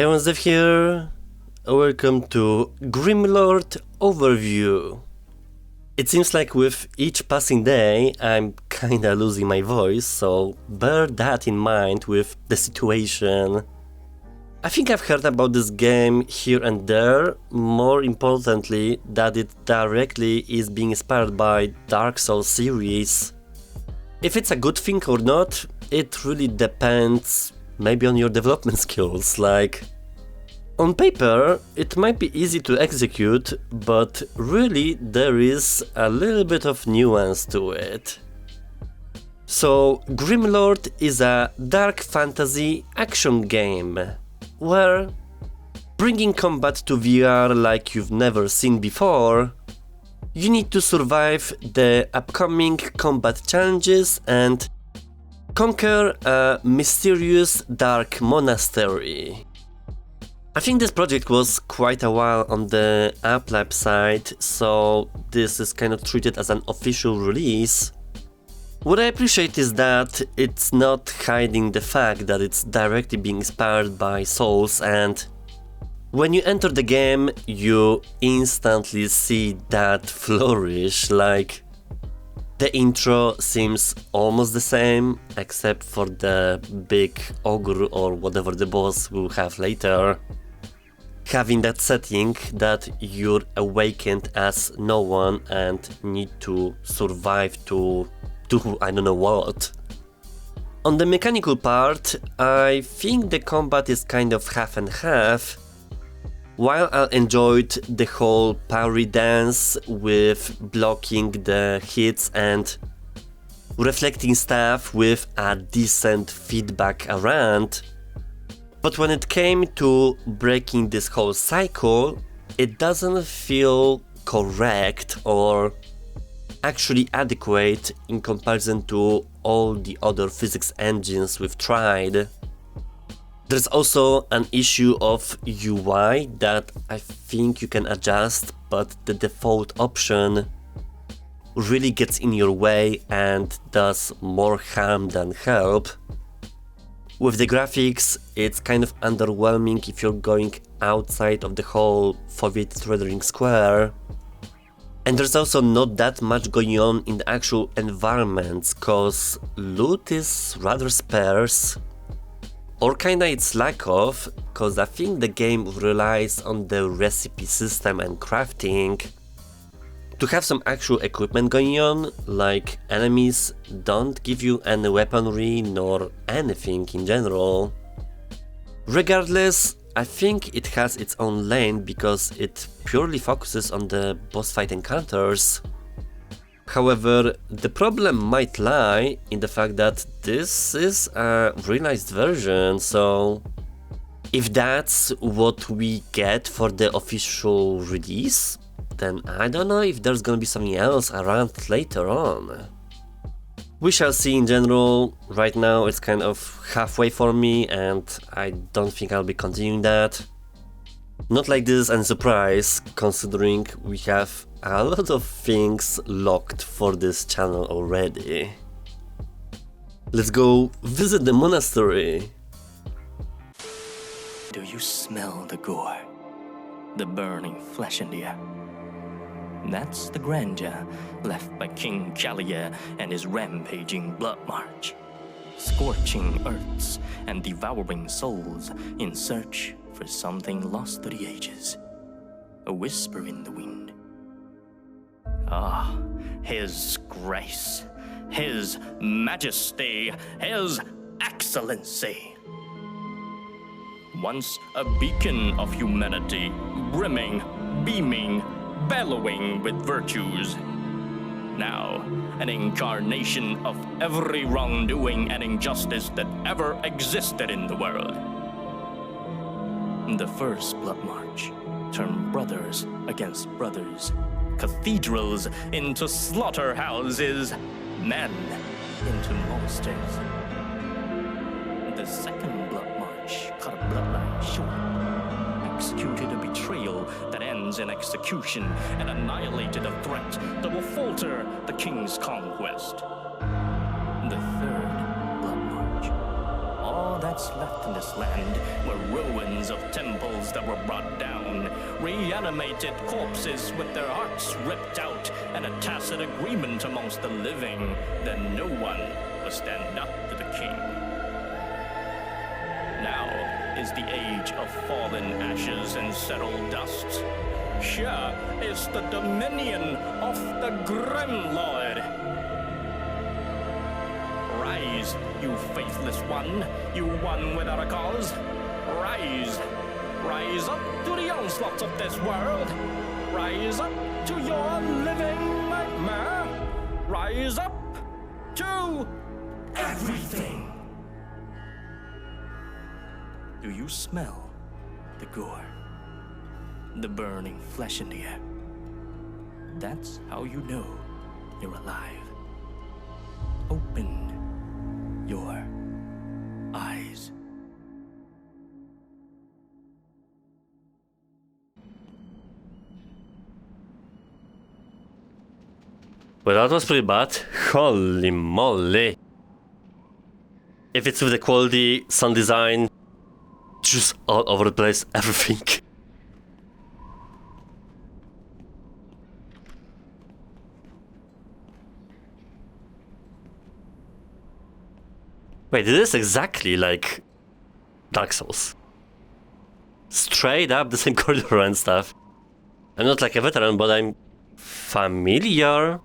Hey everyone, Zev here. Welcome to Grimlord Overview. It seems like with each passing day I'm kinda losing my voice, so bear that in mind with the situation. I think I've heard about this game here and there, more importantly that it directly is being inspired by Dark Souls series. If it's a good thing or not, it really depends maybe on your development skills. Like, on paper it might be easy to execute, but really there is a little bit of nuance to it. So Grimlord is a dark fantasy action game where bringing combat to VR like you've never seen before, you need to survive the upcoming combat challenges and conquer a mysterious dark monastery. I think this project was quite a while on the Applab side, so this is kind of treated as an official release. What I appreciate is that it's not hiding the fact that it's directly being inspired by Souls, and when you enter the game you instantly see that flourish. Like, the intro seems almost the same, except for the big ogre or whatever the boss we'll have later, having that setting that you're awakened as no one and need to survive to do I don't know what. On the mechanical part, I think the combat is kind of half and half. While I enjoyed the whole parry dance with blocking the hits and reflecting stuff with a decent feedback around, but when it came to breaking this whole cycle, it doesn't feel correct or actually adequate in comparison to all the other physics engines we've tried. There's also an issue of UI that I think you can adjust, but the default option really gets in your way and does more harm than help. With the graphics, it's kind of underwhelming if you're going outside of the whole foveated rendering square. And there's also not that much going on in the actual environments, cause loot is rather sparse. Or kinda its lack of, cause I think the game relies on the recipe system and crafting to have some actual equipment going on. Like, enemies don't give you any weaponry nor anything in general. Regardless, I think it has its own lane because it purely focuses on the boss fight encounters. However, the problem might lie in the fact that this is a realized version, so if that's what we get for the official release, then I don't know if there's gonna be something else around later on. We shall see. In general. Right now it's kind of halfway for me and I don't think I'll be continuing that. Not like this is any surprise, considering we have a lot of things locked for this channel already. Let's go visit the monastery. Do you smell the gore? The burning flesh in the air? That's the grandeur left by King Calier and his rampaging blood march, scorching earths and devouring souls in search for something lost through the ages. A whisper in the wind. Ah, His Grace, His Majesty, His Excellency. Once a beacon of humanity, brimming, beaming, bellowing with virtues. Now, an incarnation of every wrongdoing and injustice that ever existed in the world. The first blood march turned brothers against brothers, cathedrals into slaughterhouses, men into monsters. The second blood march cut a bloodline short, executed a betrayal that ends in execution, and annihilated a threat that will falter the king's conquest. The third blood march, all that's left in this land were ruins of that were brought down, reanimated corpses with their hearts ripped out, and a tacit agreement amongst the living that no one will stand up to the king. Now is the age of fallen ashes and settled dust. Here is the dominion of the Grimlord. Rise, you faithless one, you one without a cause. Rise. Rise up to the onslaughts of this world. Rise up to your living nightmare. Rise up to everything. Do you smell the gore? The burning flesh in the air? That's how you know you're alive. Open your eyes. Well, that was pretty bad. Holy moly. If it's with the quality, sound design, just all over the place, everything. Wait, this is exactly like Dark Souls. Straight up the same corridor and stuff. I'm not like a veteran, but I'm familiar.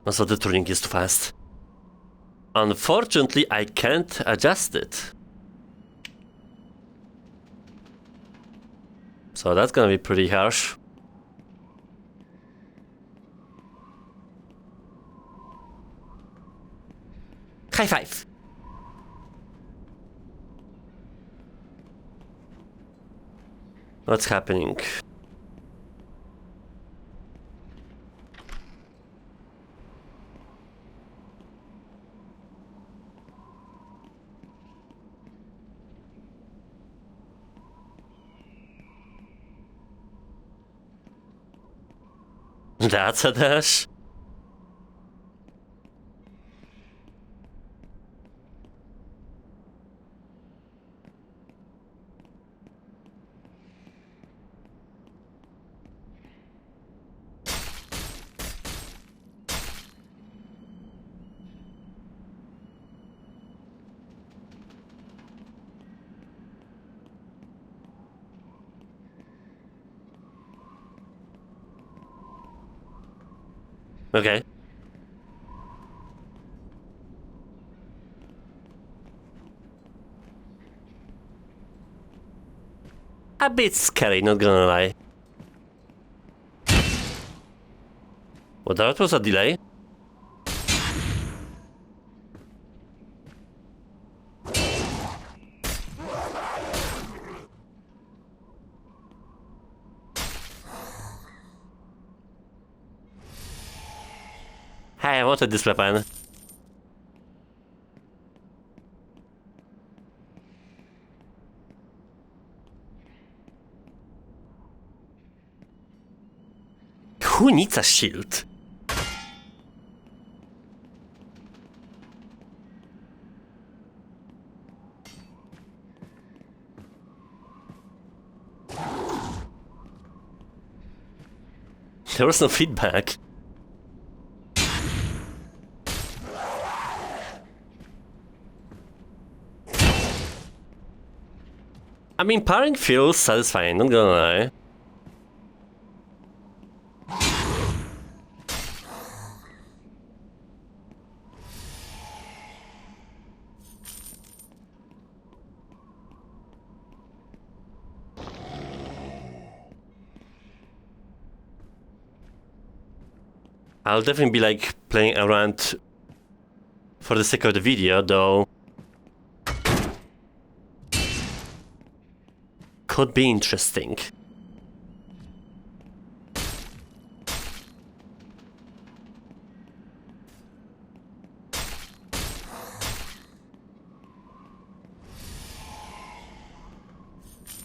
Also, the turning is too fast. Unfortunately, I can't adjust it. So that's gonna be pretty harsh. High five! What's happening? That's a dash. Okay. A bit scary, not gonna lie. Well, that was a delay. Hey, I wanted this weapon. Who needs a shield? There was no feedback. I mean, parring feels satisfying, not gonna lie. I'll definitely be like playing around for the sake of the video, though. Could be interesting.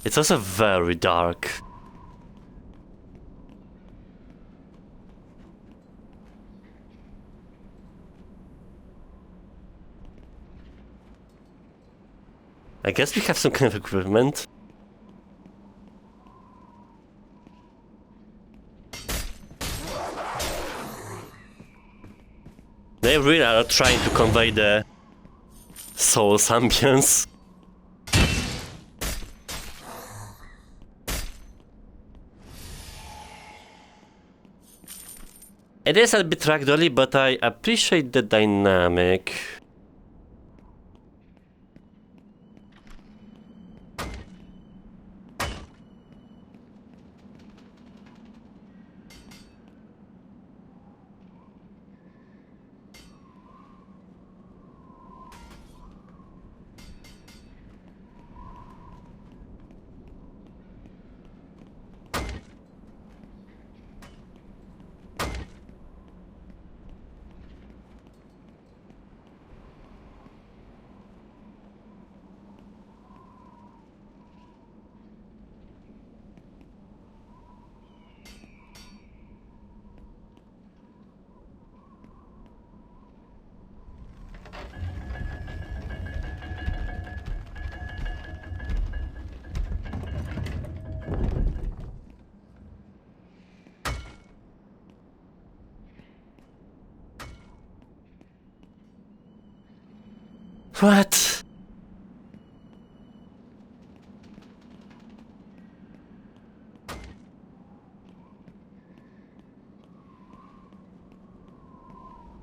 It's also very dark. I guess we have some kind of equipment. They really are trying to convey the Souls ambience. It is a bit ragdolly, but I appreciate the dynamic. What?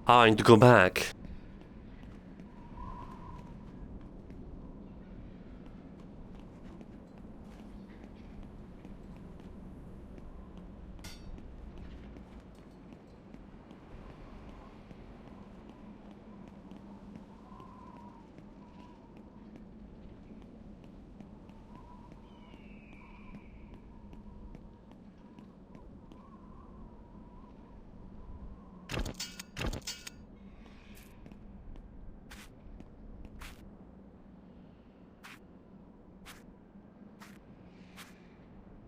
Oh, I need to go back.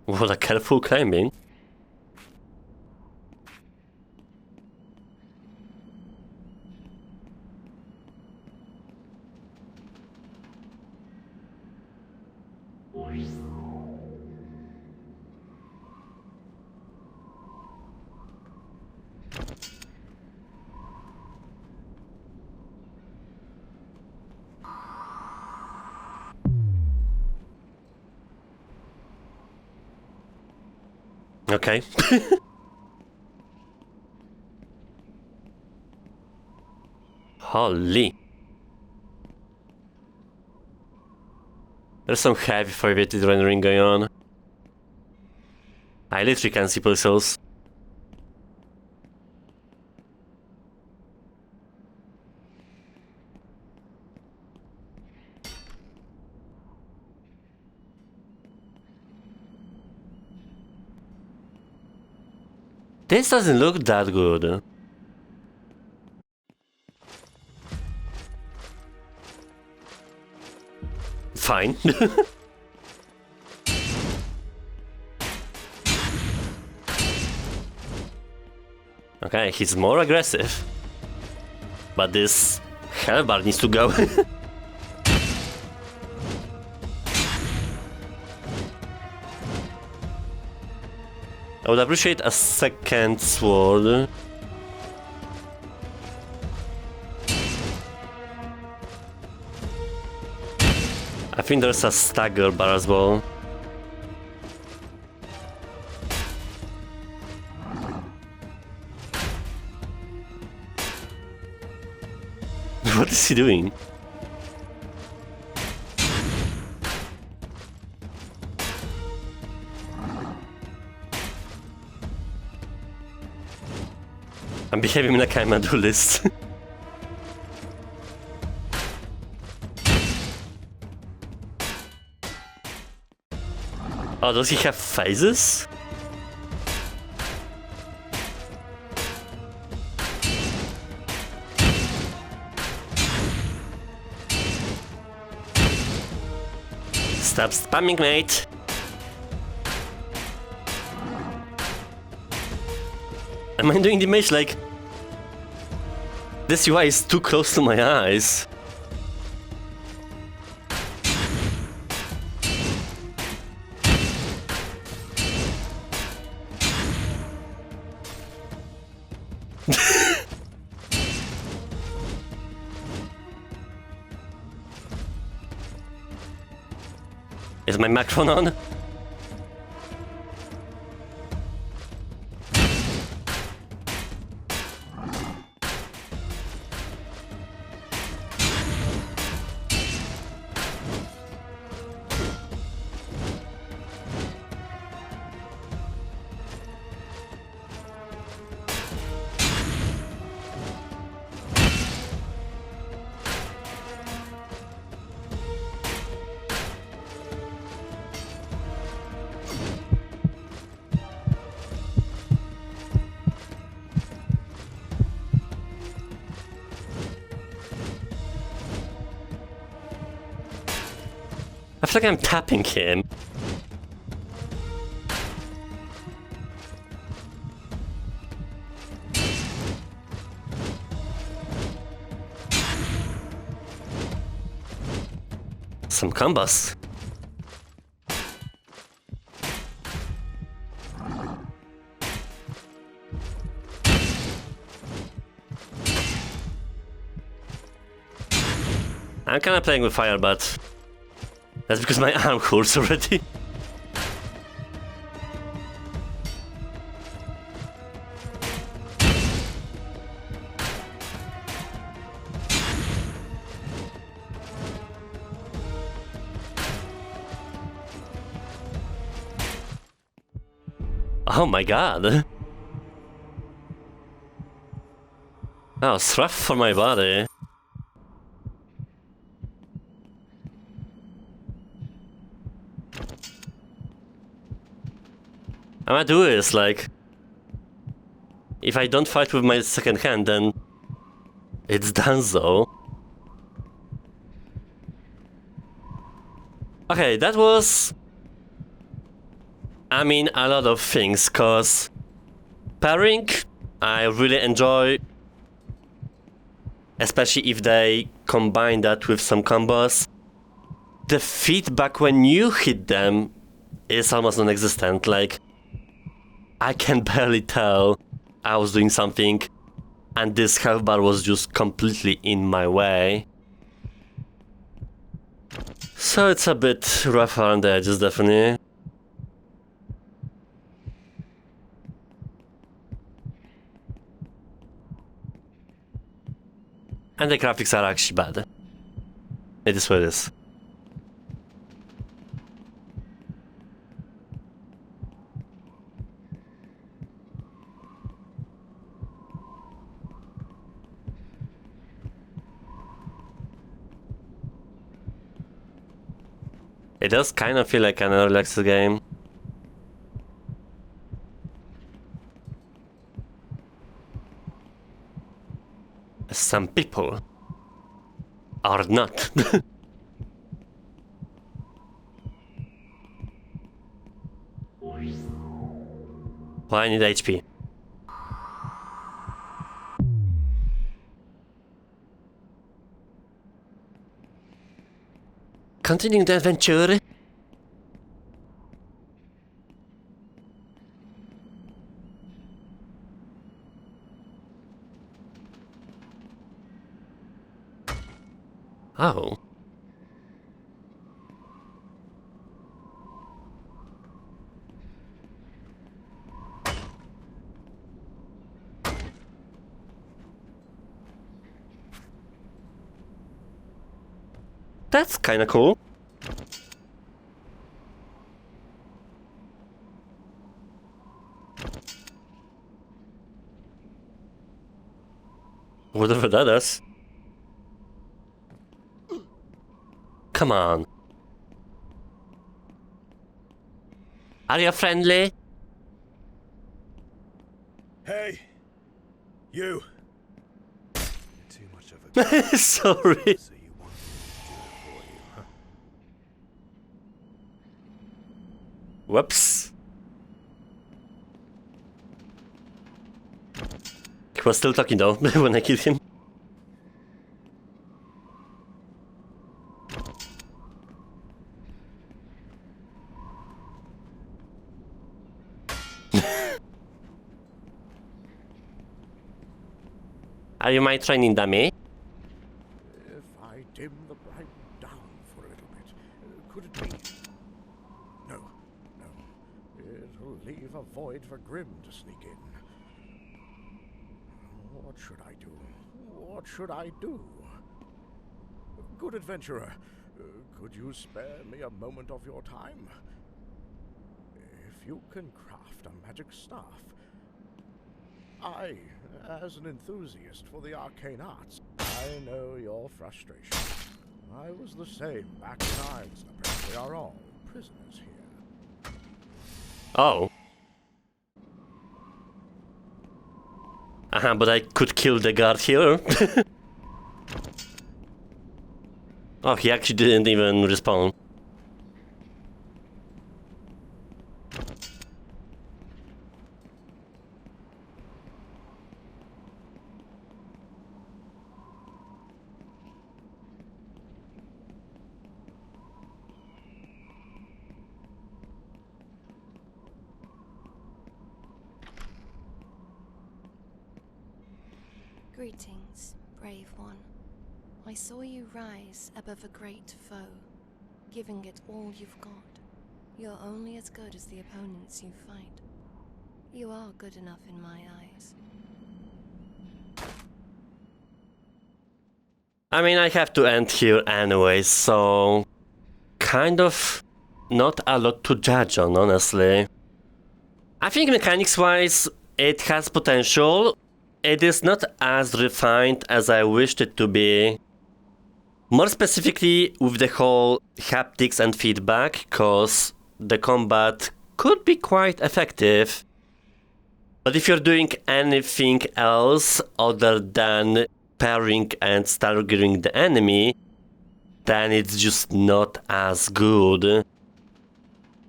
What a careful climbing. Okay. Holy. There's some heavy foveated rendering going on. I literally can't see pixels. This doesn't look that good. Fine. Okay, he's more aggressive. But this hellbar needs to go. I would appreciate a second sword. I think there's a stagger bar as well. What is he doing? I'm behaving like I'm a duelist. Oh, does he have phases? Stop spamming, mate! Am I doing the image like... This UI is too close to my eyes. Is my microphone on? I feel like I'm tapping him. Some combos. I'm kinda playing with fire, but that's because my arm hurts already. Oh my god. That was rough for my body. I'm gonna do is like, if I don't fight with my second hand, then it's done so. Okay, that was, I mean, a lot of things, cause pairing, I really enjoy, especially if they combine that with some combos. The feedback when you hit them is almost non-existent, like, I can barely tell I was doing something and this health bar was just completely in my way. So it's a bit rough around the edges, definitely. And the graphics are actually bad. It is what it is. It does kind of feel like an relaxed game. Some people are not. Well, I need HP. Continuing the adventure. Oh. That's kinda cool. Whatever that is. Come on. Are you friendly? Hey, you. Too much of a Sorry. so you want me to do it for you, huh? Whoops. He was still talking though when I killed him. Are you my training dummy? If I dim the light down for a little bit, could it be? No, no. It'll leave a void for Grim to sneak in. What should I do? What should I do? Good adventurer, could you spare me a moment of your time? If you can craft a magic staff, I, as an enthusiast for the arcane arts, I know your frustration. I was the same back in Ironsnap. We are all prisoners here. Oh. But I could kill the guard here. Oh, he actually didn't even respawn. Greetings, brave one. I saw you rise above a great foe, giving it all you've got. You're only as good as the opponents you fight. You are good enough in my eyes. I mean, I have to end here anyway, so kind of not a lot to judge on, honestly. I think mechanics-wise, it has potential. It is not as refined as I wished it to be. More specifically with the whole haptics and feedback, cause the combat could be quite effective. But if you're doing anything else other than parrying and staggering the enemy, then it's just not as good.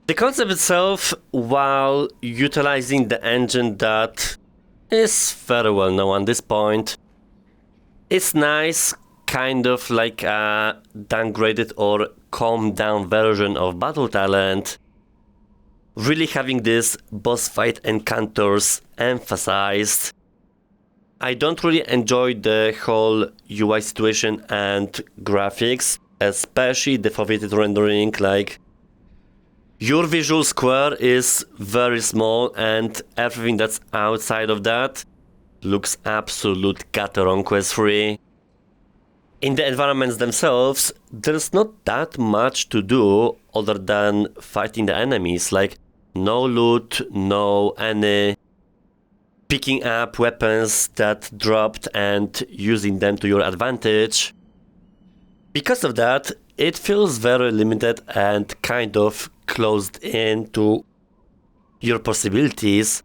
The concept itself, while utilizing the engine that is very well known at this point, it's nice, kind of like a downgraded or calmed down version of Battle Talent. Really having this boss fight encounters emphasized. I don't really enjoy the whole UI situation and graphics, especially the foveated rendering. Like, your visual square is very small and everything that's outside of that looks absolute gutter quest free. In the environments themselves, there's not that much to do other than fighting the enemies. Like, no loot, no any picking up weapons that dropped and using them to your advantage. Because of that, it feels very limited and kind of closed in to your possibilities.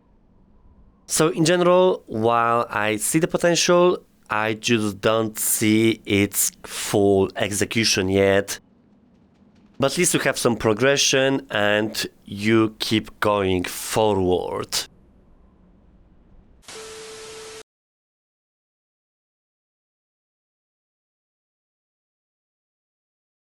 So in general, while I see the potential, I just don't see its full execution yet. But at least you have some progression and you keep going forward.